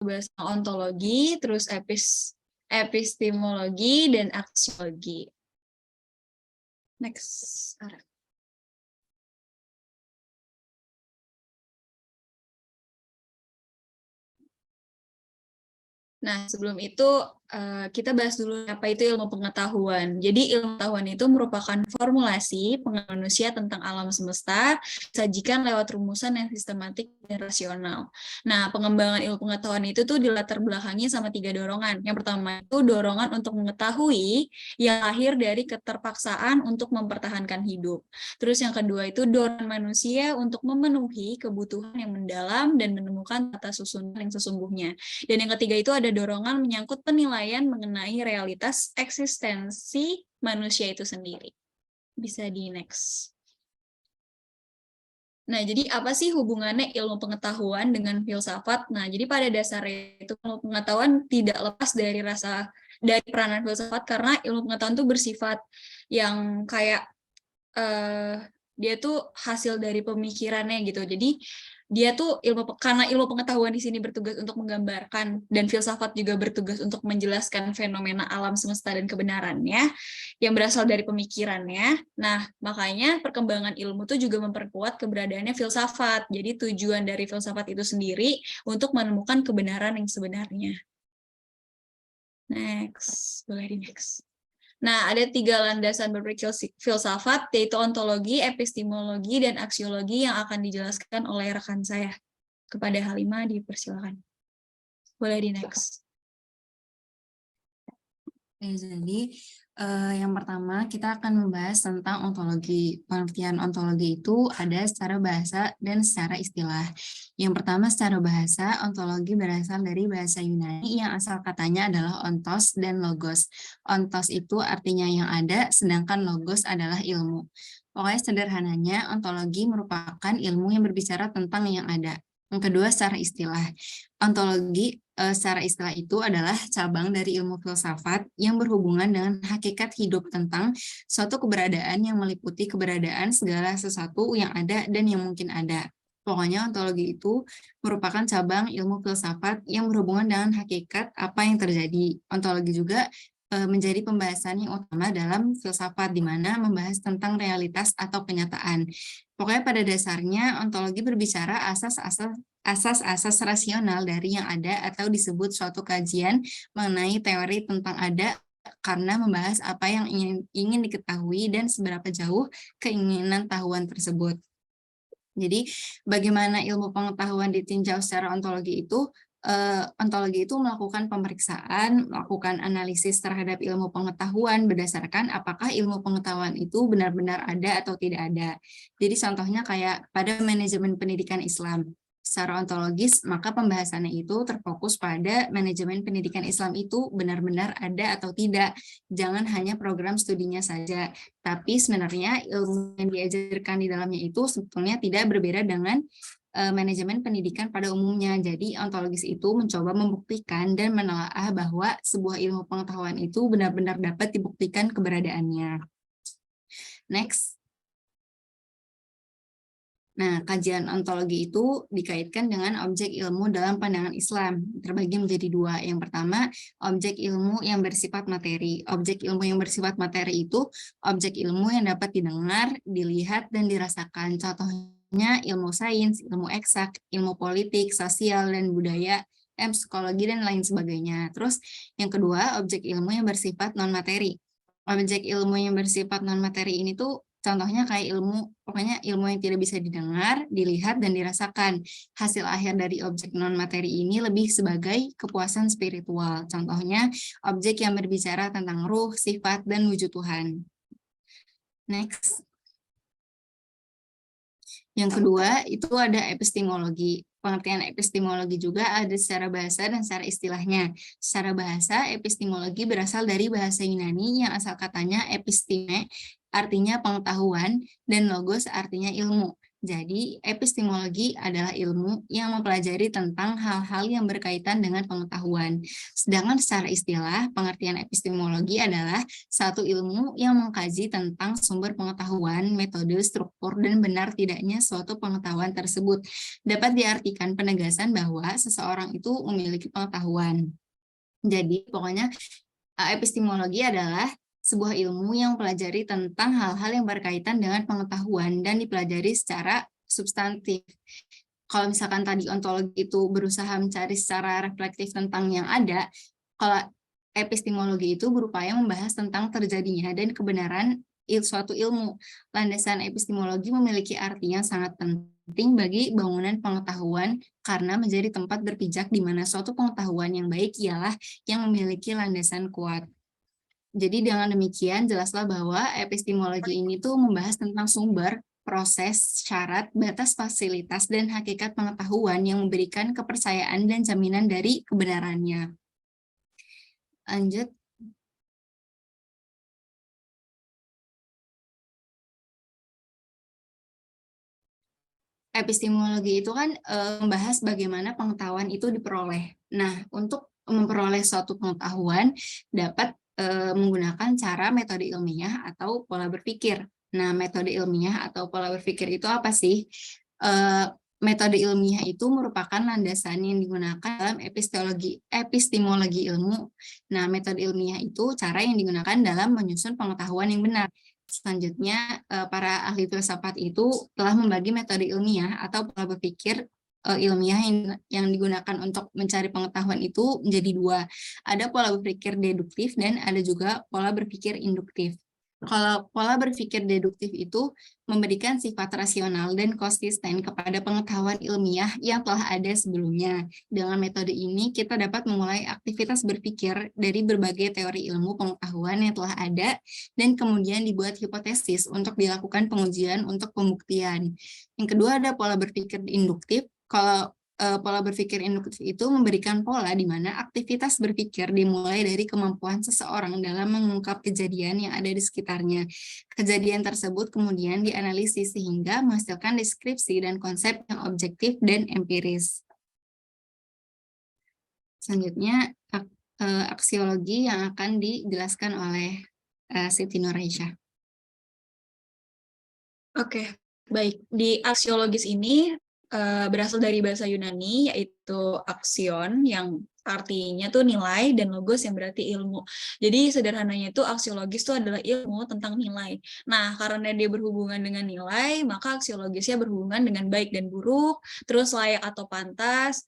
bahas ontologi, terus epistemologi, dan aksiologi. Next. Nah, sebelum itu kita bahas dulu apa itu ilmu pengetahuan. Jadi ilmu pengetahuan itu merupakan formulasi pengetahuan manusia tentang alam semesta disajikan lewat rumusan yang sistematik dan rasional. Nah, pengembangan ilmu pengetahuan itu tuh dilatar belakangi sama 3 dorongan. Yang pertama itu dorongan untuk mengetahui yang lahir dari keterpaksaan untuk mempertahankan hidup. Terus yang kedua itu dorongan manusia untuk memenuhi kebutuhan yang mendalam dan menemukan tata susunan yang sesungguhnya. Dan yang ketiga itu ada dorongan menyangkut penilaian mengenai realitas eksistensi manusia itu sendiri. Bisa di next. Nah, jadi apa sih hubungannya ilmu pengetahuan dengan filsafat? Nah, jadi pada dasarnya itu ilmu pengetahuan tidak lepas dari peranan filsafat karena ilmu pengetahuan itu bersifat yang kayak dia tuh hasil dari pemikirannya gitu. Jadi dia tuh karena ilmu pengetahuan di sini bertugas untuk menggambarkan dan filsafat juga bertugas untuk menjelaskan fenomena alam semesta dan kebenarannya yang berasal dari pemikirannya. Nah, makanya perkembangan ilmu tuh juga memperkuat keberadaannya filsafat. Jadi tujuan dari filsafat itu sendiri untuk menemukan kebenaran yang sebenarnya. Next, boleh di next. Nah, ada 3 landasan berpikir filsafat, yaitu ontologi, epistemologi, dan aksiologi yang akan dijelaskan oleh rekan saya. Kepada Halimah, dipersilakan. Boleh di next. Jadi, yang pertama kita akan membahas tentang ontologi. Pengertian ontologi itu ada secara bahasa dan secara istilah. Yang pertama secara bahasa, ontologi berasal dari bahasa Yunani yang asal katanya adalah ontos dan logos. Ontos itu artinya yang ada, sedangkan logos adalah ilmu. Pokoknya sederhananya, ontologi merupakan ilmu yang berbicara tentang yang ada. Yang kedua secara istilah. Ontologi secara istilah itu adalah cabang dari ilmu filsafat yang berhubungan dengan hakikat hidup tentang suatu keberadaan yang meliputi keberadaan segala sesuatu yang ada dan yang mungkin ada. Pokoknya ontologi itu merupakan cabang ilmu filsafat yang berhubungan dengan hakikat apa yang terjadi. Ontologi juga menjadi pembahasan yang utama dalam filsafat, di mana membahas tentang realitas atau kenyataan. Pokoknya pada dasarnya ontologi berbicara asas-asas rasional dari yang ada atau disebut suatu kajian mengenai teori tentang ada karena membahas apa yang ingin diketahui dan seberapa jauh keinginan tahuan tersebut. Jadi bagaimana ilmu pengetahuan ditinjau secara ontologi itu? Ontologi itu melakukan pemeriksaan, melakukan analisis terhadap ilmu pengetahuan berdasarkan apakah ilmu pengetahuan itu benar-benar ada atau tidak ada. Jadi contohnya kayak pada manajemen pendidikan Islam. Secara ontologis, maka pembahasannya itu terfokus pada manajemen pendidikan Islam itu benar-benar ada atau tidak. Jangan hanya program studinya saja, tapi sebenarnya ilmu yang diajarkan di dalamnya itu sebetulnya tidak berbeda dengan manajemen pendidikan pada umumnya. Jadi ontologis itu mencoba membuktikan dan menelaah bahwa sebuah ilmu pengetahuan itu benar-benar dapat dibuktikan keberadaannya. Next. Nah, kajian ontologi itu dikaitkan dengan objek ilmu dalam pandangan Islam. Terbagi menjadi 2. Yang pertama, objek ilmu yang bersifat materi. Objek ilmu yang bersifat materi itu objek ilmu yang dapat didengar, dilihat, dan dirasakan. Contohnya ilmu sains, ilmu eksak, ilmu politik, sosial, dan budaya, psikologi, dan lain sebagainya. Terus yang kedua, objek ilmu yang bersifat non-materi. Objek ilmu yang bersifat non-materi ini tuh contohnya kayak pokoknya ilmu yang tidak bisa didengar, dilihat, dan dirasakan. Hasil akhir dari objek non-materi ini lebih sebagai kepuasan spiritual. Contohnya, objek yang berbicara tentang ruh, sifat, dan wujud Tuhan. Next. Yang kedua, itu ada epistemologi. Pengertian epistemologi juga ada secara bahasa dan secara istilahnya. Secara bahasa, epistemologi berasal dari bahasa Yunani yang asal katanya episteme, artinya pengetahuan, dan logos artinya ilmu. Jadi, epistemologi adalah ilmu yang mempelajari tentang hal-hal yang berkaitan dengan pengetahuan. Sedangkan secara istilah, pengertian epistemologi adalah satu ilmu yang mengkaji tentang sumber pengetahuan, metode, struktur, dan benar tidaknya suatu pengetahuan tersebut. Dapat diartikan penegasan bahwa seseorang itu memiliki pengetahuan. Jadi, pokoknya epistemologi adalah sebuah ilmu yang mempelajari tentang hal-hal yang berkaitan dengan pengetahuan dan dipelajari secara substantif. Kalau misalkan tadi ontologi itu berusaha mencari secara reflektif tentang yang ada, kalau epistemologi itu berupaya membahas tentang terjadinya dan kebenaran suatu ilmu. Landasan epistemologi memiliki arti yang sangat penting bagi bangunan pengetahuan karena menjadi tempat berpijak di mana suatu pengetahuan yang baik ialah yang memiliki landasan kuat. Jadi dengan demikian jelaslah bahwa epistemologi ini tuh membahas tentang sumber, proses, syarat, batas fasilitas, dan hakikat pengetahuan yang memberikan kepercayaan dan jaminan dari kebenarannya. Lanjut. Epistemologi itu kan membahas bagaimana pengetahuan itu diperoleh. Nah, untuk memperoleh suatu pengetahuan dapat menggunakan cara metode ilmiah atau pola berpikir. Nah, metode ilmiah atau pola berpikir itu apa sih? Metode ilmiah itu merupakan landasan yang digunakan dalam epistemologi ilmu. Nah, metode ilmiah itu cara yang digunakan dalam menyusun pengetahuan yang benar. Selanjutnya, para ahli filsafat itu telah membagi metode ilmiah atau pola berpikir ilmiah yang digunakan untuk mencari pengetahuan itu menjadi dua. Ada pola berpikir deduktif dan ada juga pola berpikir induktif. Kalau pola berpikir deduktif itu memberikan sifat rasional dan konsisten kepada pengetahuan ilmiah yang telah ada sebelumnya. Dengan metode ini, kita dapat memulai aktivitas berpikir dari berbagai teori ilmu pengetahuan yang telah ada, dan kemudian dibuat hipotesis untuk dilakukan pengujian untuk pembuktian. Yang kedua ada pola berpikir induktif. Kalau pola berpikir induktif itu memberikan pola di mana aktivitas berpikir dimulai dari kemampuan seseorang dalam mengungkap kejadian yang ada di sekitarnya. Kejadian tersebut kemudian dianalisis sehingga menghasilkan deskripsi dan konsep yang objektif dan empiris. Selanjutnya, aksiologi yang akan dijelaskan oleh Siti Nuraisyah. Oke, baik. Di aksiologis ini berasal dari bahasa Yunani, yaitu aksion, yang artinya tuh nilai, dan logos yang berarti ilmu. Jadi sederhananya itu aksiologis itu adalah ilmu tentang nilai. Nah, karena dia berhubungan dengan nilai, maka aksiologisnya berhubungan dengan baik dan buruk, terus layak atau pantas,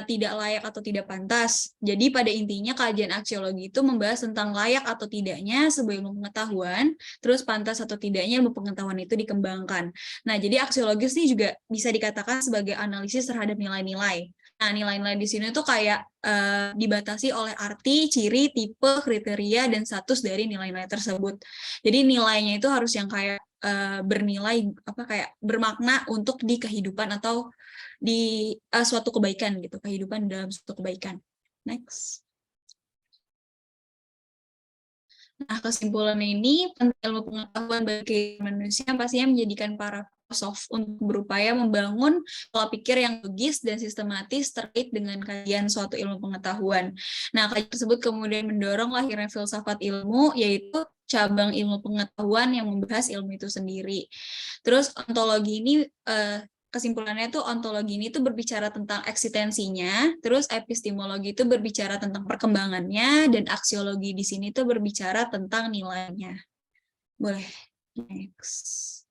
tidak layak atau tidak pantas. Jadi pada intinya kajian aksiologi itu membahas tentang layak atau tidaknya sebuah ilmu pengetahuan, terus pantas atau tidaknya ilmu pengetahuan itu dikembangkan. Nah, jadi aksiologis ini juga bisa dikatakan sebagai analisis terhadap nilai-nilai. Nah, nilai-nilai di sini tuh kayak dibatasi oleh arti, ciri, tipe, kriteria, dan status dari nilai-nilai tersebut. Jadi nilainya itu harus yang kayak bernilai, kayak bermakna untuk di kehidupan atau di suatu kebaikan gitu, kehidupan dalam suatu kebaikan. Next. Nah, kesimpulan ini, penting ilmu pengetahuan bagi manusia pastinya menjadikan para filosof untuk berupaya membangun pola pikir yang logis dan sistematis terkait dengan kajian suatu ilmu pengetahuan. Nah, kajian tersebut kemudian mendorong lahirnya filsafat ilmu, yaitu cabang ilmu pengetahuan yang membahas ilmu itu sendiri. Terus ontologi ini kesimpulannya tuh ontologi ini tuh berbicara tentang eksistensinya, terus epistemologi itu berbicara tentang perkembangannya, dan aksiologi di sini tuh berbicara tentang nilainya. Boleh, next.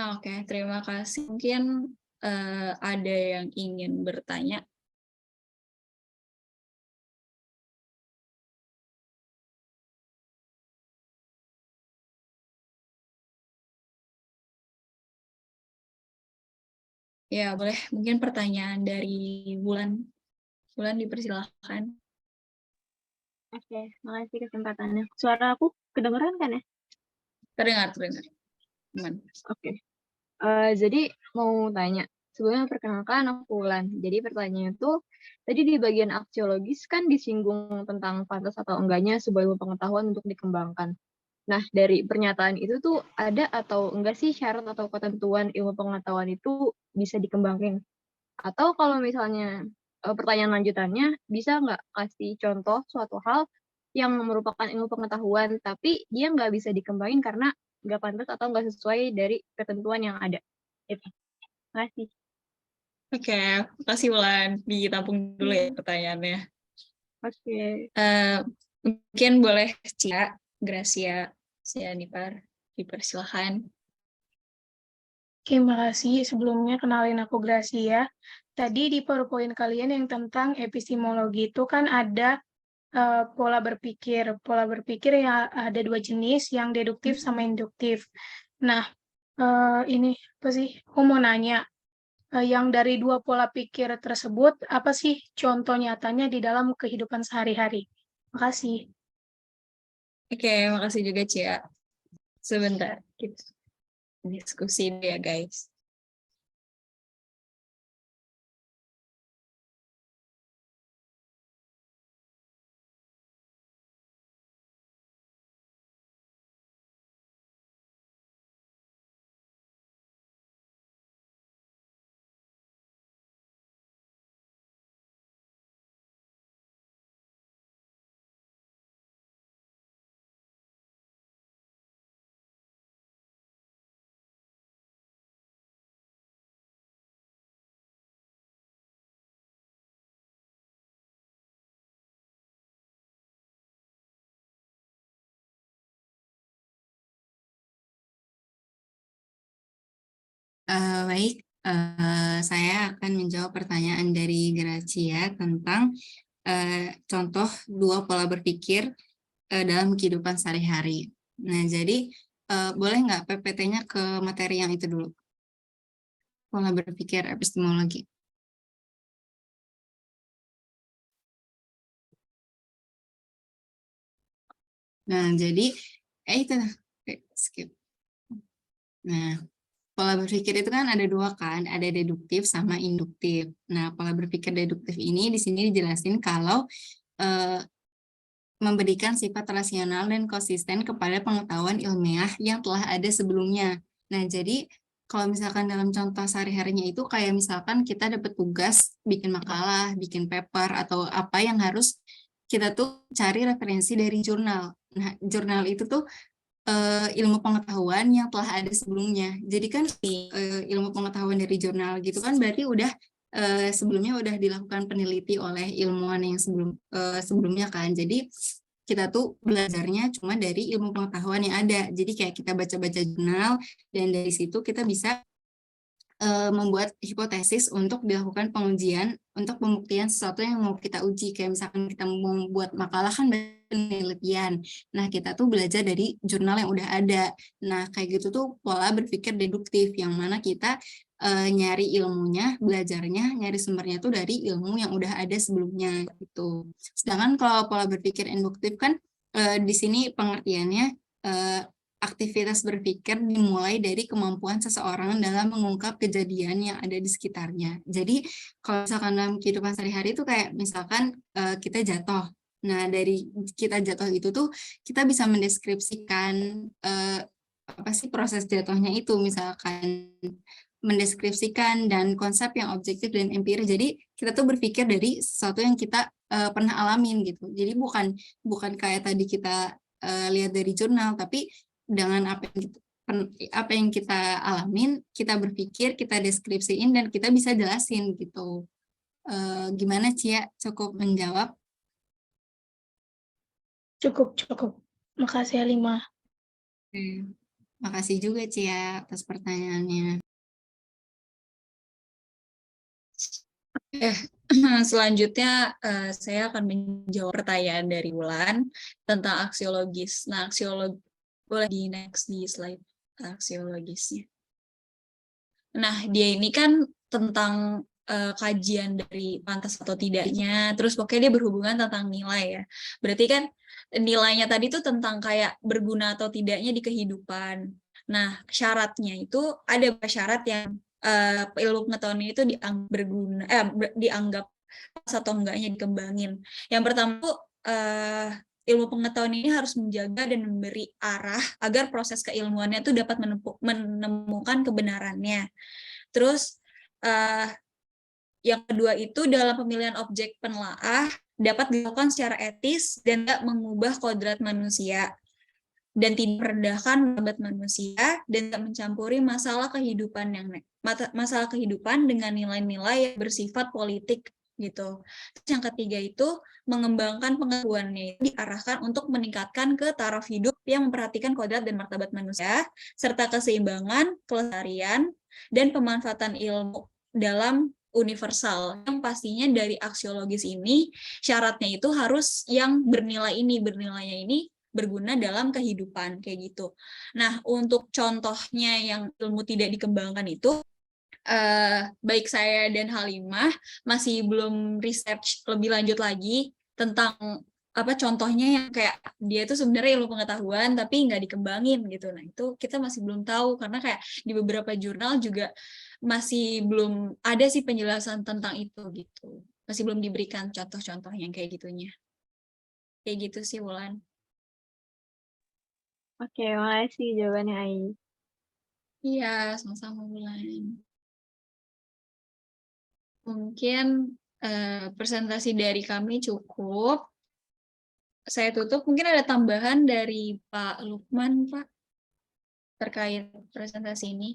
Oke, terima kasih. Mungkin ada yang ingin bertanya. Ya, boleh. Mungkin pertanyaan dari Bulan. Bulan, dipersilahkan. Oke, makasih kesempatannya. Suara aku kedengeran kan ya? Terdengar. Aman. Oke. Jadi mau tanya, sebelumnya perkenalkan aku Wulan. Jadi pertanyaannya itu, tadi di bagian aksiologis kan disinggung tentang pantas atau enggaknya sebuah ilmu pengetahuan untuk dikembangkan. Nah, dari pernyataan itu tuh ada atau enggak sih syarat atau ketentuan ilmu pengetahuan itu bisa dikembangin? Atau kalau misalnya pertanyaan lanjutannya, bisa nggak kasih contoh suatu hal yang merupakan ilmu pengetahuan, tapi dia nggak bisa dikembangin karena nggak pantas atau nggak sesuai dari ketentuan yang ada? Itu. Terima kasih. Oke, makasih Wulan. Ditampung dulu ya pertanyaannya. Oke. Mungkin boleh Cia, Gracia, Sianipar, dipersilakan. Terima kasih. Sebelumnya kenalin aku Gracia. Tadi di PowerPoint kalian yang tentang epistemologi itu kan ada pola berpikir. Pola berpikir yang ada dua jenis, yang deduktif sama induktif. Nah, ini apa sih? Aku mau nanya, yang dari dua pola pikir tersebut, apa sih contoh nyatanya di dalam kehidupan sehari-hari? Makasih. Oke, makasih juga Cia. Sebentar, kita diskusi dulu ya guys. Baik, saya akan menjawab pertanyaan dari Gracia tentang contoh dua pola berpikir dalam kehidupan sehari-hari. Nah, jadi boleh nggak PPT-nya ke materi yang itu dulu? Pola berpikir epistemologi. Nah, jadi itu skip. Nah, pola berpikir itu kan ada dua kan, ada deduktif sama induktif. Nah, pola berpikir deduktif ini di sini dijelasin kalau memberikan sifat rasional dan konsisten kepada pengetahuan ilmiah yang telah ada sebelumnya. Nah, jadi kalau misalkan dalam contoh sehari-harinya itu kayak misalkan kita dapat tugas bikin makalah, bikin paper, atau apa yang harus kita tuh cari referensi dari jurnal. Nah, jurnal itu tuh ilmu pengetahuan yang telah ada sebelumnya. Jadi kan ilmu pengetahuan dari jurnal gitu kan berarti udah sebelumnya udah dilakukan peneliti oleh ilmuwan yang sebelumnya kan. Jadi kita tuh belajarnya cuma dari ilmu pengetahuan yang ada. Jadi kayak kita baca-baca jurnal dan dari situ kita bisa membuat hipotesis untuk dilakukan pengujian untuk pembuktian sesuatu yang mau kita uji. Kayak misalkan kita mau membuat makalah kan penelitian. Nah, kita tuh belajar dari jurnal yang udah ada. Nah, kayak gitu tuh pola berpikir deduktif yang mana kita nyari ilmunya, belajarnya, nyari sumbernya tuh dari ilmu yang udah ada sebelumnya gitu. Sedangkan kalau pola berpikir induktif kan di sini pengertiannya aktivitas berpikir dimulai dari kemampuan seseorang dalam mengungkap kejadian yang ada di sekitarnya. Jadi kalau misalkan dalam kehidupan sehari-hari itu kayak misalkan kita jatuh. Nah, dari kita jatuh itu tuh kita bisa mendeskripsikan apa sih proses jatuhnya itu, misalkan mendeskripsikan dan konsep yang objektif dan empiris. Jadi kita tuh berpikir dari sesuatu yang kita pernah alamin gitu. Jadi bukan kayak tadi kita lihat dari jurnal, tapi dengan apa yang kita alamin, kita berpikir, kita deskripsiin, dan kita bisa jelasin gitu. Gimana Cia? Cukup menjawab? Cukup. Makasih Halimah. Makasih juga Cia atas pertanyaannya. Selanjutnya saya akan menjawab pertanyaan dari Wulan tentang aksiologis. Nah, aksiologi boleh di next di slide aksiologisnya. Nah, dia ini kan tentang kajian dari pantas atau tidaknya, terus pokoknya dia berhubungan tentang nilai ya. Berarti kan nilainya tadi tuh tentang kayak berguna atau tidaknya di kehidupan. Nah, syaratnya itu ada syarat yang ilmu pengetahuan itu dianggap berguna, dianggap pas atau enggaknya dikembangin. Yang pertama tuh ilmu pengetahuan ini harus menjaga dan memberi arah agar proses keilmuannya itu dapat menemukan kebenarannya. Terus yang kedua itu dalam pemilihan objek penelaah dapat dilakukan secara etis dan tidak mengubah kodrat manusia dan tidak merendahkan martabat manusia dan tidak mencampuri masalah kehidupan dengan nilai-nilai yang bersifat politik gitu. Terus yang ketiga itu mengembangkan pengetahuannya itu diarahkan untuk meningkatkan ke taraf hidup yang memperhatikan kodrat dan martabat manusia serta keseimbangan, kelestarian dan pemanfaatan ilmu dalam universal yang pastinya dari aksiologis ini syaratnya itu harus yang bernilainya ini berguna dalam kehidupan kayak gitu. Nah, untuk contohnya yang ilmu tidak dikembangkan itu baik saya dan Halimah masih belum research lebih lanjut lagi tentang apa contohnya yang kayak dia itu sebenarnya ilmu pengetahuan tapi nggak dikembangin gitu. Nah, itu kita masih belum tahu karena kayak di beberapa jurnal juga masih belum ada sih penjelasan tentang itu gitu. Masih belum diberikan contoh-contoh yang kayak gitunya. Kayak gitu sih, Wulan. Oke, makasih jawabannya Ai. Iya, sama-sama Wulan. Mungkin presentasi dari kami cukup. Saya tutup. Mungkin ada tambahan dari Pak Lukman, Pak, terkait presentasi ini.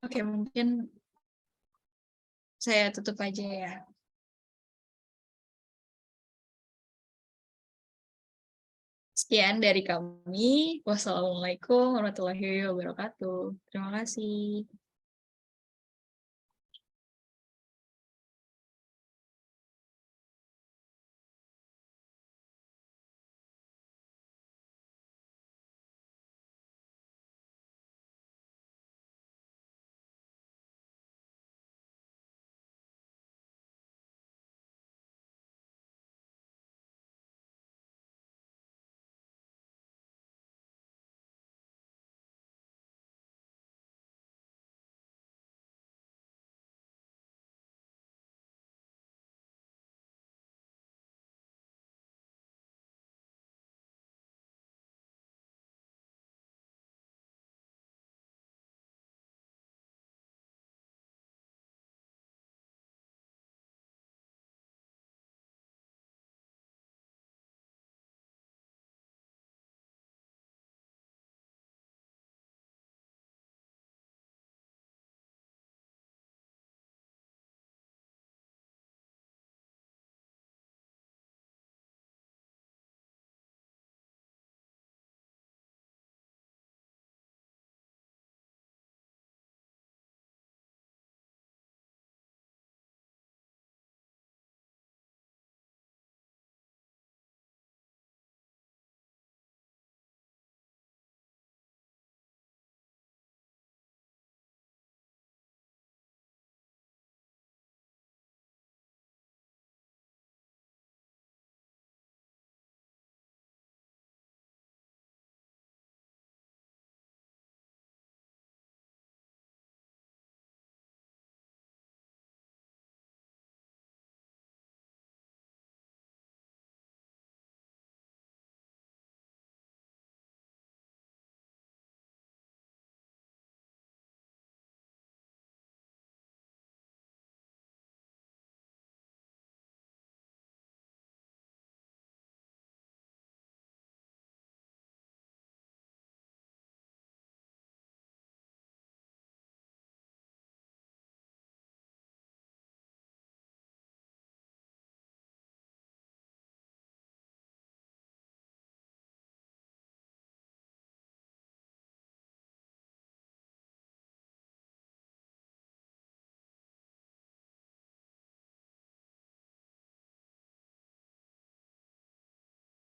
Oke, mungkin saya tutup aja ya. Sekian dari kami. Wassalamualaikum warahmatullahi wabarakatuh. Terima kasih.